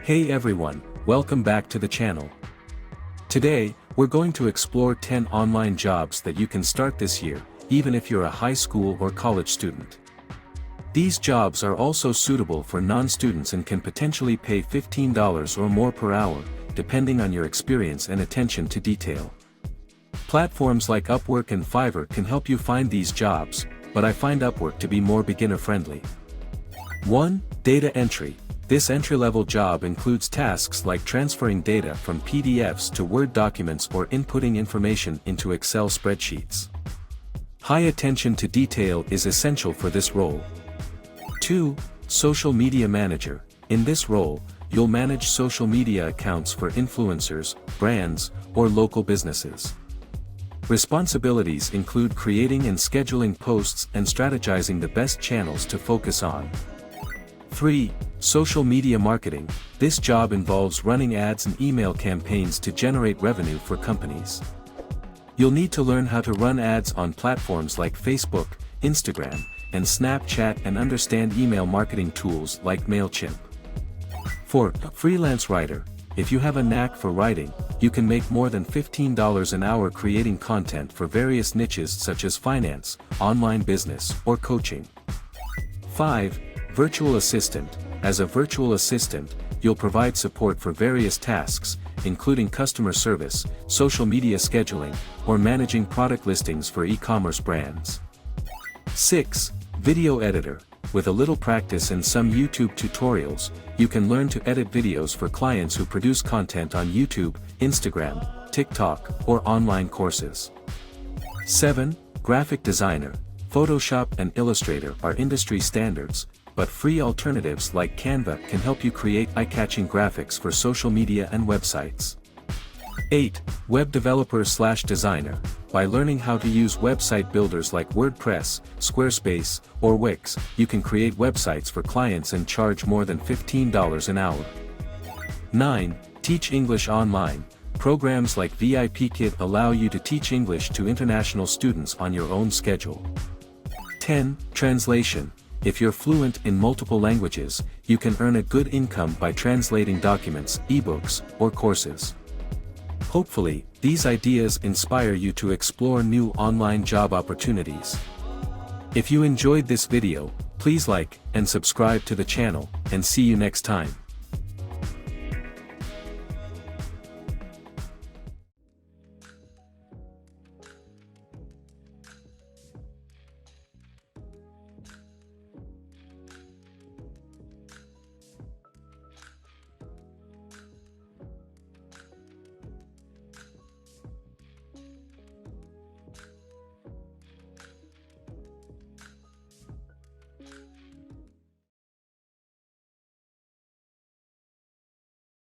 Hey everyone, welcome back to the channel. Today, we're going to explore 10 online jobs that you can start this year, even if you're a high school or college student. These jobs are also suitable for non-students and can potentially pay $15 or more per hour, depending on your experience and attention to detail. Platforms like Upwork and Fiverr can help you find these jobs, but I find Upwork to be more beginner-friendly. 1. Data entry. This entry-level job includes tasks like transferring data from PDFs to Word documents or inputting information into Excel spreadsheets. High attention to detail is essential for this role. 2. Social media manager. In this role, you'll manage social media accounts for influencers, brands, or local businesses. Responsibilities include creating and scheduling posts and strategizing the best channels to focus on. 3. Social media marketing. This job involves running ads and email campaigns to generate revenue for companies. You'll need to learn how to run ads on platforms like Facebook, Instagram, and Snapchat and understand email marketing tools like MailChimp. 4. Freelance writer. If you have a knack for writing, you can make more than $15 an hour creating content for various niches such as finance, online business, or coaching. 5. Virtual assistant. As a virtual assistant, you'll provide support for various tasks, including customer service, social media scheduling, or managing product listings for e-commerce brands. 6. Video editor. With a little practice and some YouTube tutorials, you can learn to edit videos for clients who produce content on YouTube, Instagram, TikTok, or online courses. 7. Graphic designer. Photoshop and Illustrator are industry standards, but free alternatives like Canva can help you create eye-catching graphics for social media and websites. 8. Web developer/designer. By learning how to use website builders like WordPress, Squarespace, or Wix, you can create websites for clients and charge more than $15 an hour. 9. Teach English online. Programs like VIPKid allow you to teach English to international students on your own schedule. 10. Translation. If you're fluent in multiple languages, you can earn a good income by translating documents, ebooks, or courses. Hopefully, these ideas inspire you to explore new online job opportunities. If you enjoyed this video, please like and subscribe to the channel, and see you next time.